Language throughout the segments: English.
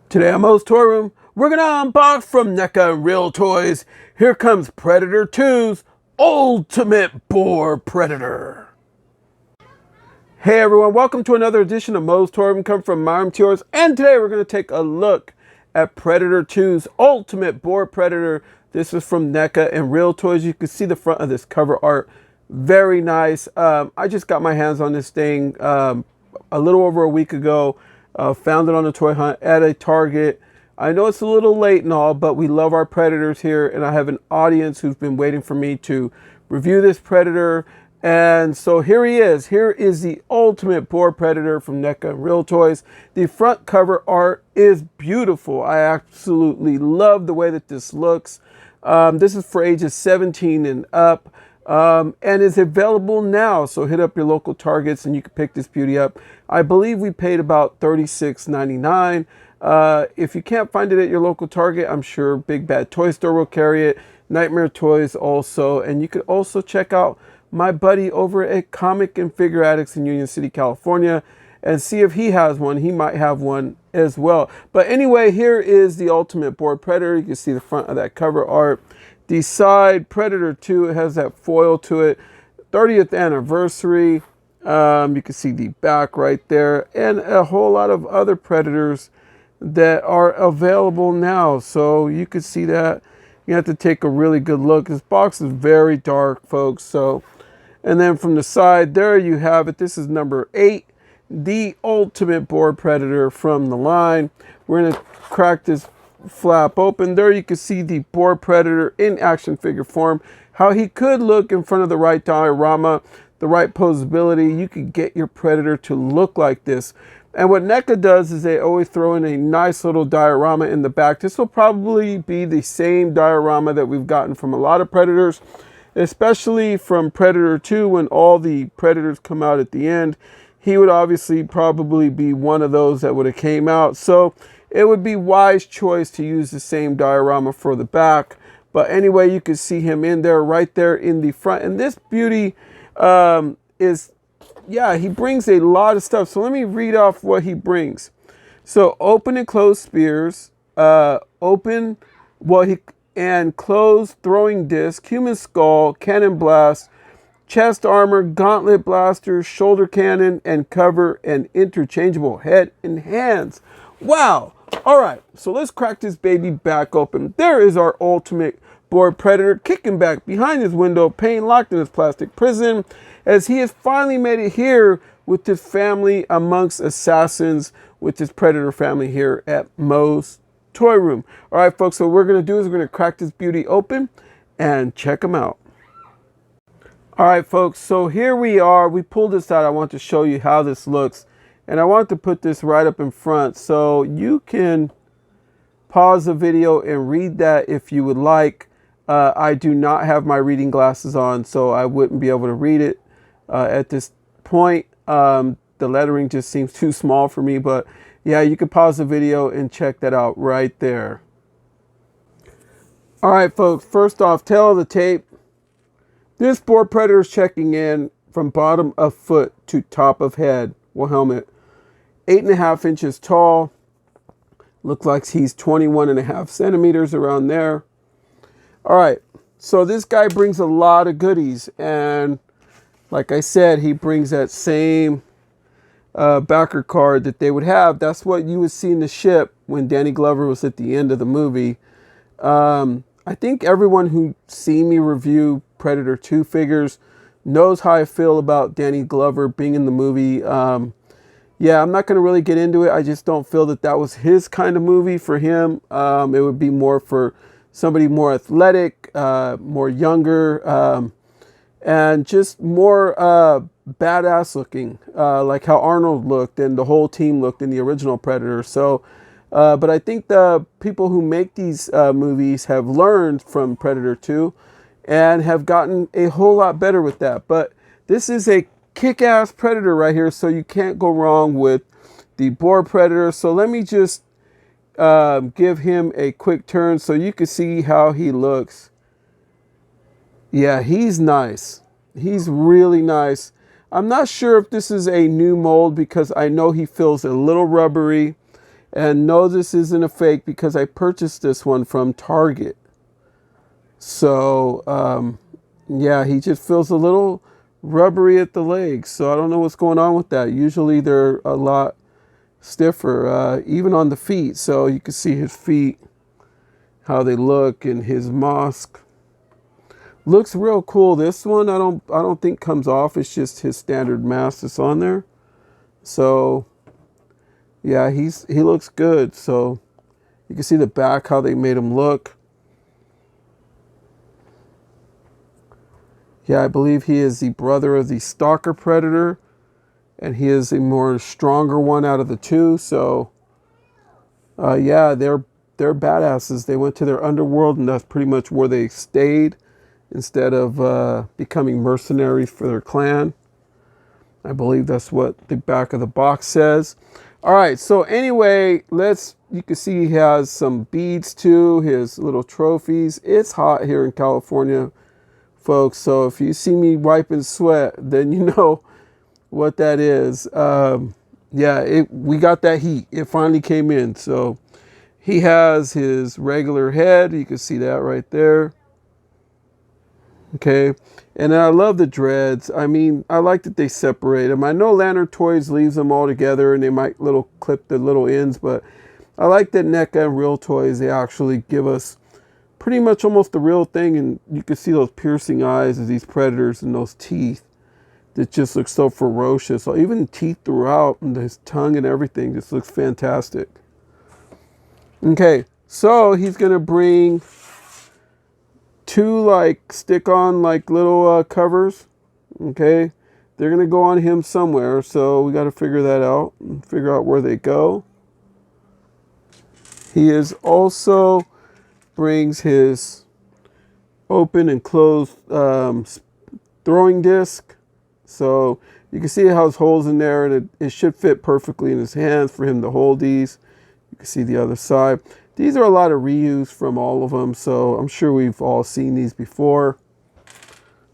Today on MOE'S Toy Room, we're going to unbox from NECA&REELTOYS. Here comes Predator 2's Ultimate Boar Predator. Hey everyone, welcome to another edition of MOE'S Toy Room, come from MOE'S, and today we're going to take a look at Predator 2's Ultimate Boar Predator. This is from NECA&REELTOYS. You can see the front of this cover art. Very nice. I just got my hands on this thing a little over a week ago. Found it on a toy hunt at a Target. I know it's a little late and all, but we love our Predators here, and I have an audience who's been waiting for me to review this Predator. And so here he is. Here is the Ultimate Boar Predator from NECA&REELTOYS. The front cover art is beautiful. I absolutely love the way that this looks. This is for ages 17 and up. And is available now, so hit up your local Targets and you can pick this beauty up. I believe we paid about $36.99. If you can't find it at your local Target, I'm sure Big Bad Toy Store will carry it, Nightmare Toys also, and you could also check out my buddy over at Comic and Figure Addicts in Union City, California, and see if he has one. He might have one as well. But anyway, here is the Ultimate Boar Predator. You can see the front of that cover art. The side, Predator 2, it has that foil to it. 30th anniversary. You can see the back right there. And a whole lot of other Predators that are available now. So you can see that. You have to take a really good look. This box is very dark, folks. So, and then from the side, there you have it. This is number 8. The Ultimate Boar Predator from the line. We're going to crack this flap open. There you can see the Boar Predator in action figure form, how he could look in front of the right diorama, the right posability. You could get your Predator to look like this. And what NECA does is they always throw in a nice little diorama in the back. This will probably be the same diorama that we've gotten from a lot of Predators, especially from Predator 2 when all the Predators come out at the end. He would obviously probably be one of those that would have came out. So it would be wise choice to use the same diorama for the back. But anyway, you can see him in there, right there in the front. And this beauty is, yeah, he brings a lot of stuff. So let me read off what he brings. So open and closed spears, and closed throwing disc, human skull, cannon blast, chest armor, gauntlet blaster, shoulder cannon, and cover, and interchangeable head and hands. Wow. All right, so let's crack this baby back open. There is our Ultimate Boar Predator kicking back behind his window, pain locked in his plastic prison, as he has finally made it here with his family amongst assassins, with his Predator family here at MOE'S Toy Room. All right, folks, so what we're going to do is we're going to crack this beauty open and check him out. All right, folks, so here we are. We pulled this out. I want to show you how this looks. And I want to put this right up in front so you can pause the video and read that if you would like. I do not have my reading glasses on, so I wouldn't be able to read it at this point. The lettering just seems too small for me, but yeah, you can pause the video and check that out right there. All right, folks, first off, tail of the tape. This Boar Predator is checking in from bottom of foot to top of head. Well, helmet. 8.5 inches tall. Looks like he's 21.5 centimeters around there. All right, so this guy brings a lot of goodies, and like I said, he brings that same backer card that they would have. That's what you would see in the ship when Danny Glover was at the end of the movie. I think everyone who's seen me review Predator 2 figures knows how I feel about Danny Glover being in the movie. Yeah, I'm not going to really get into it. I just don't feel that that was his kind of movie for him. It would be more for somebody more athletic, more younger, and just more badass looking, like how Arnold looked and the whole team looked in the original Predator. So, but I think the people who make these movies have learned from Predator 2 and have gotten a whole lot better with that. But this is a kick-ass Predator right here, so you can't go wrong with the Boar Predator. So let me just give him a quick turn so you can see how he looks. Yeah, he's nice. He's really nice. I'm not sure if this is a new mold because I know he feels a little rubbery. And no, this isn't a fake because I purchased this one from Target. So, yeah, he just feels a little rubbery at the legs. So I don't know what's going on with that. Usually they're a lot stiffer, even on the feet. So you can see his feet, how they look, and his mask looks real cool. This one I don't think comes off. It's just his standard mask that's on there. So yeah, he looks good. So you can see the back, how they made him look. Yeah, I believe he is the brother of the Stalker Predator, and he is a more stronger one out of the two. So, yeah, they're badasses. They went to their underworld, and that's pretty much where they stayed instead of becoming mercenaries for their clan. I believe that's what the back of the box says. All right, so anyway, you can see he has some beads too, his little trophies. It's hot here in California, folks, so if you see me wiping sweat, then you know what that is. Yeah, we got that heat. It finally came in. So he has his regular head. You can see that right there. Okay, and I love the dreads. I mean, I like that they separate them. I know Lantern Toys leaves them all together, and they might clip the little ends, but I like that NECA and Real Toys, they actually give us pretty much almost the real thing, and you can see those piercing eyes of these predators and those teeth that just look so ferocious. So even teeth throughout, and his tongue and everything just looks fantastic. Okay, so he's gonna bring two stick-on little covers. Okay, they're gonna go on him somewhere, so we got to figure that out and figure out where they go. He is also brings his open and closed throwing disc. So you can see how his holes in there, and it should fit perfectly in his hands for him to hold these. You can see the other side. These are a lot of reuse from all of them, so I'm sure we've all seen these before.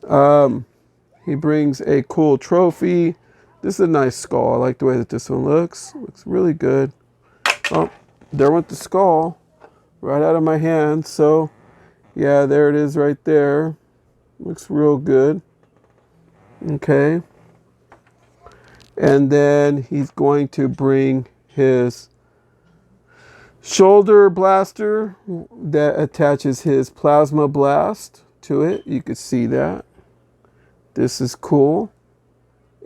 He brings a cool trophy. This is a nice skull. I like the way that this one looks. Looks really good. Oh, there went the skull right out of my hand. So yeah, there it is right there. Looks real good. Okay. And then he's going to bring his shoulder blaster that attaches his plasma blast to it. You could see that. This is cool.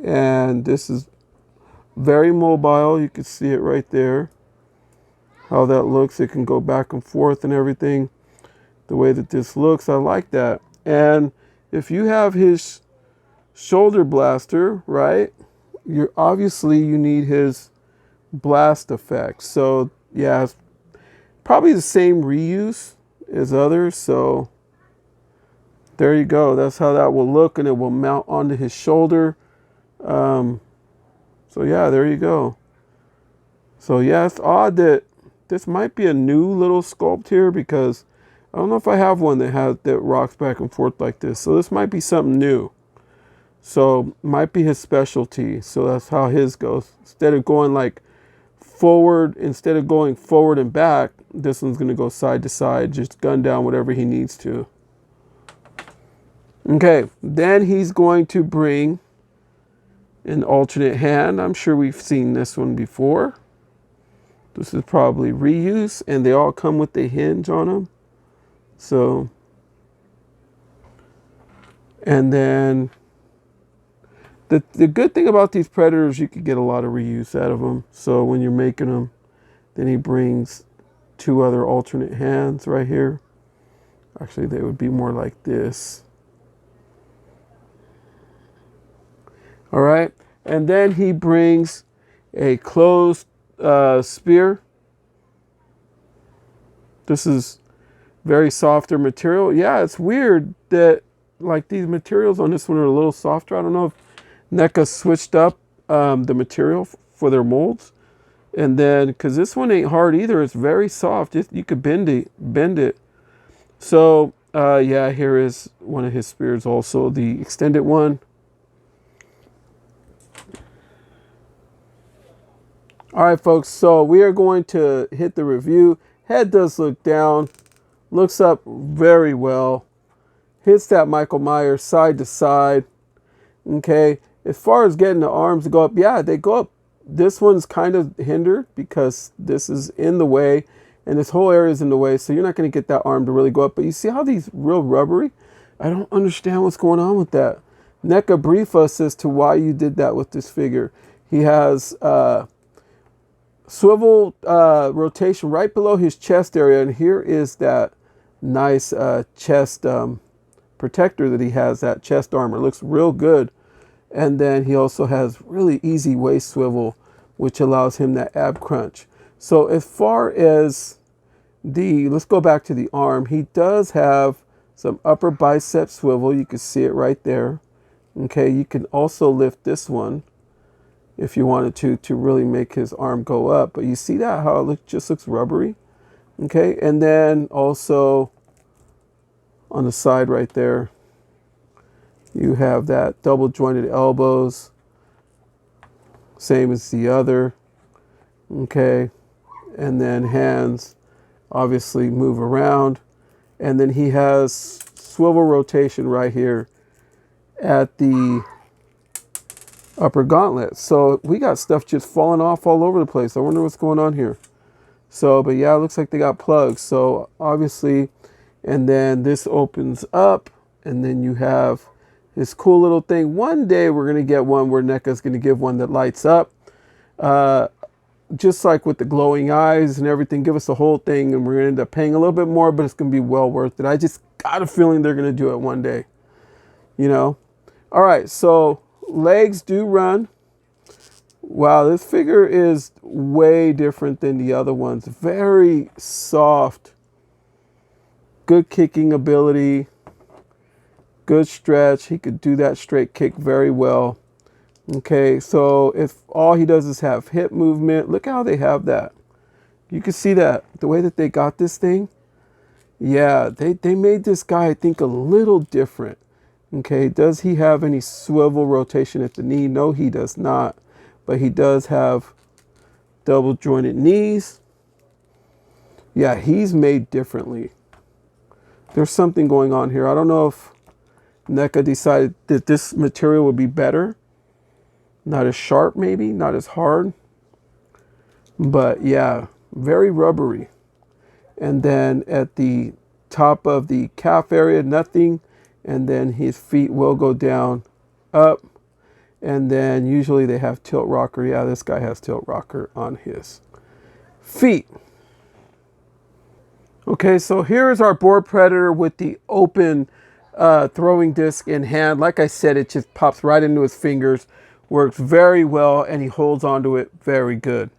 And this is very mobile. You can see it right there. How that looks. It can go back and forth and everything. The way that this looks, I like that. And if you have his shoulder blaster, right, you need his blast effect. So yeah, it's probably the same reuse as others. So there you go. That's how that will look, and it will mount onto his shoulder. So yeah, there you go. So yeah, it's odd that this might be a new little sculpt here, because I don't know if I have one that rocks back and forth like this. So this might be something new. So might be his specialty. So that's how his goes. Instead of going forward and back, this one's going to go side to side, just gun down whatever he needs to. Okay, then he's going to bring an alternate hand. I'm sure we've seen this one before. This is probably reuse, and they all come with the hinge on them. So, and then the good thing about these Predators, you could get a lot of reuse out of them. So when you're making them, then he brings two other alternate hands right here. Actually, they would be more like this. All right, and then he brings a closed spear. This is very softer material. Yeah, it's weird that these materials on this one are a little softer. I don't know if NECA switched up the material for their molds, and then because this one ain't hard either, it's very soft. You could bend it. So yeah, here is one of his spears, also the extended one. All right, folks, so we are going to hit the review. Head does look down, looks up very well. Hits that Michael Myers side to side. Okay, as far as getting the arms to go up, yeah, they go up. This one's kind of hindered because this is in the way and this whole area is in the way, so you're not going to get that arm to really go up. But you see how these real rubbery? I don't understand what's going on with that. NECA, brief us as to why you did that with this figure. He has swivel rotation right below his chest area, and here is that nice chest protector that he has, that chest armor. Looks real good. And then he also has really easy waist swivel, which allows him that ab crunch. So as far as let's go back to the arm. He does have some upper bicep swivel. You can see it right there. Okay, you can also lift this one if you wanted to really make his arm go up. But you see that, how it just looks rubbery? Okay, and then also on the side right there, you have that double jointed elbows, same as the other. Okay, and then hands obviously move around. And then he has swivel rotation right here at the upper gauntlet. So we got stuff just falling off all over the place. I wonder what's going on here. So, but yeah, it looks like they got plugs. So obviously, and then this opens up, and then you have this cool little thing. One day we're going to get one where NECA's going to give one that lights up. Just like with the glowing eyes and everything, give us the whole thing, and we're going to end up paying a little bit more, but it's going to be well worth it. I just got a feeling they're going to do it one day, you know? All right, so legs do run. Wow, this figure is way different than the other ones. Very soft, good kicking ability, good stretch. He could do that straight kick very well. Okay, so if all he does is have hip movement, look how they have that. You can see that, the way that they got this thing. Yeah, they made this guy, I think, a little different. Okay, does he have any swivel rotation at the knee? No, he does not. But he does have double jointed knees. Yeah, he's made differently. There's something going on here. I don't know if NECA decided that this material would be better. Not as sharp, maybe, not as hard. But yeah, very rubbery. And then at the top of the calf area, nothing. And then his feet will go down, up. And then usually they have tilt rocker. Yeah, this guy has tilt rocker on his feet. Okay, so here is our Boar Predator with the open throwing disc in hand. Like I said, it just pops right into his fingers. Works very well, and he holds onto it very good.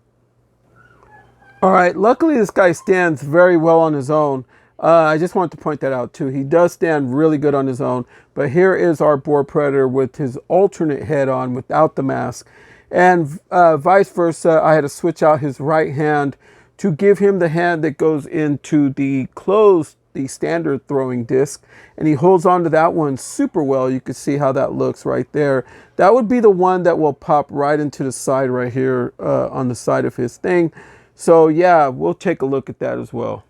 All right, luckily this guy stands very well on his own. I just wanted to point that out too. He does stand really good on his own. But here is our Boar Predator with his alternate head on without the mask. And vice versa, I had to switch out his right hand to give him the hand that goes into the standard throwing disc, and he holds on to that one super well. You can see how that looks right there. That would be the one that will pop right into the side right here on the side of his thing. So yeah, we'll take a look at that as well.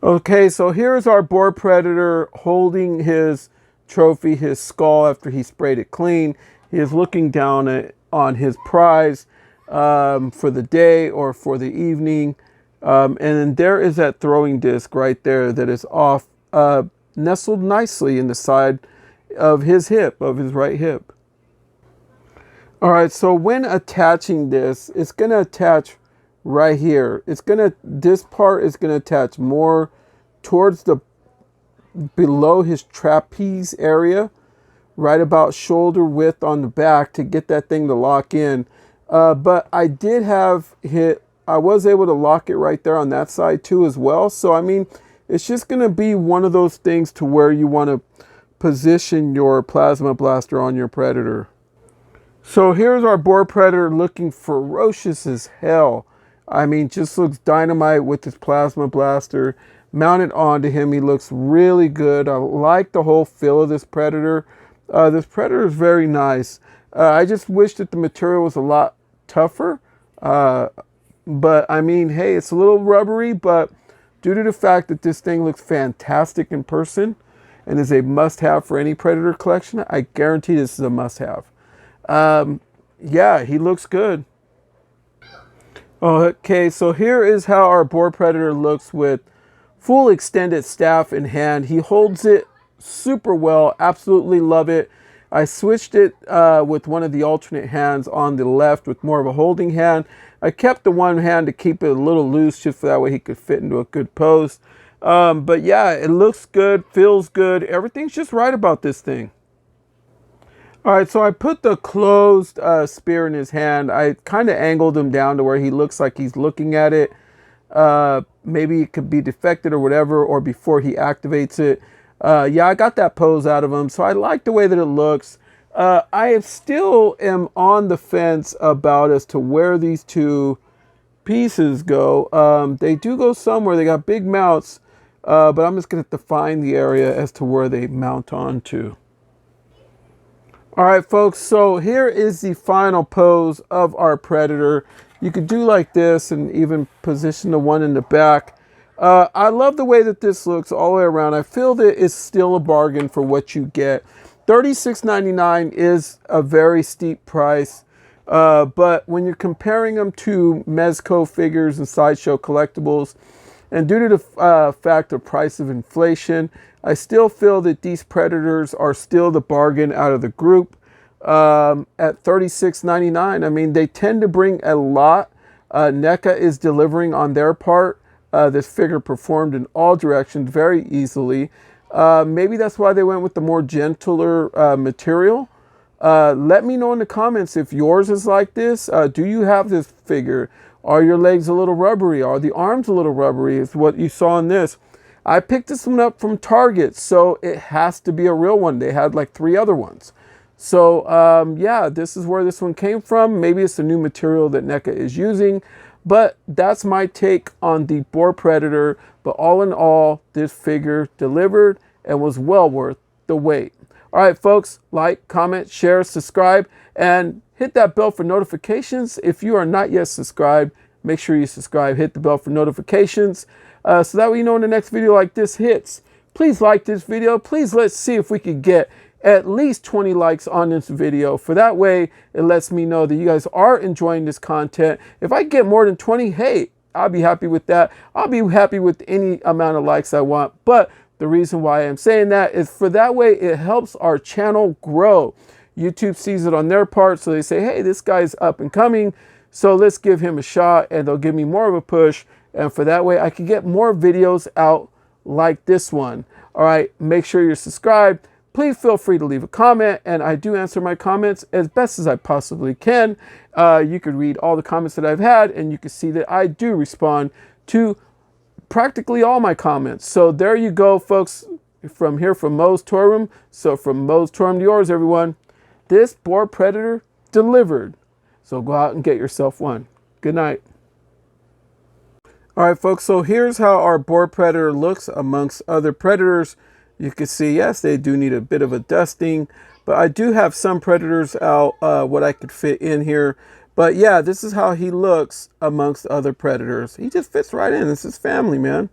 Okay, so here's our Boar Predator holding his trophy, his skull, after he sprayed it clean. He is looking down on his prize for the day or for the evening. And then there is that throwing disc right there that is off, nestled nicely in the side of his hip, of his right hip. All right, so when attaching this, it's going to attach right here. This part is going to attach more towards the below his trapeze area, right about shoulder width on the back to get that thing to lock in. But I was able to lock it right there on that side too as well. So, I mean, it's just going to be one of those things to where you want to position your plasma blaster on your Predator. So here's our Boar Predator looking ferocious as hell. I mean, just looks dynamite with his plasma blaster mounted onto him. He looks really good. I like the whole feel of this Predator. This Predator is very nice. I just wish that the material was a lot tougher. But I mean, hey, it's a little rubbery, but due to the fact that this thing looks fantastic in person and is a must-have for any Predator collection, I guarantee this is a must-have. Yeah, he looks good. Okay, so here is how our Boar Predator looks with full extended staff in hand. He holds it super well. Absolutely love it. I switched it with one of the alternate hands on the left with more of a holding hand. I kept the one hand to keep it a little loose just for that way he could fit into a good pose. But yeah, it looks good, feels good. Everything's just right about this thing. All right, so I put the closed spear in his hand. I kind of angled him down to where he looks like he's looking at it. Maybe it could be defected or whatever, or before he activates it. Yeah, I got that pose out of him, so I like the way that it looks. I still am on the fence about as to where these two pieces go. They do go somewhere. They got big mounts, but I'm just going to have to find the area as to where they mount onto. All right, folks, so here is the final pose of our Predator. You could do like this and even position the one in the back. I love the way that this looks all the way around. I feel that it's still a bargain for what you get. $36.99 is a very steep price, but when you're comparing them to Mezco figures and Sideshow collectibles, and due to the fact of price of inflation, I still feel that these Predators are still the bargain out of the group at $36.99. I mean, they tend to bring a lot. NECA is delivering on their part. This figure performed in all directions very easily. Maybe that's why they went with the more gentler material. Let me know in the comments if yours is like this. Do you have this figure? Are your legs a little rubbery? Are the arms a little rubbery? Is what you saw in this. I picked this one up from Target, so it has to be a real one. They had like 3 other ones. So yeah, this is where this one came from. Maybe it's the new material that NECA is using, but that's my take on the Boar Predator. But all in all, this figure delivered and was well worth the wait. All right, folks, like, comment, share, subscribe, and hit that bell for notifications. If you are not yet subscribed, make sure you subscribe, hit the bell for notifications, so that way you know when the next video like this hits. Please like this video. Please let's see if we could get at least 20 likes on this video. For that way, it lets me know that you guys are enjoying this content. If I get more than 20, hey, I'll be happy with that. I'll be happy with any amount of likes I want. But the reason why I'm saying that is for that way it helps our channel grow. YouTube sees it on their part, so they say, hey, this guy's up and coming, so let's give him a shot, and they'll give me more of a push. And for that way, I can get more videos out like this one. All right, make sure you're subscribed. Please feel free to leave a comment, and I do answer my comments as best as I possibly can. You could read all the comments that I've had, and you can see that I do respond to practically all my comments. So there you go, folks, from here from MOE'S Toy Room. So from MOE'S Toy Room to yours, everyone, this Boar Predator delivered. So go out and get yourself one. Good night. All right, folks, so here's how our Boar Predator looks amongst other Predators. You can see, yes, they do need a bit of a dusting, but I do have some Predators out, what I could fit in here. But yeah, this is how he looks amongst other Predators. He just fits right in. This is family, man.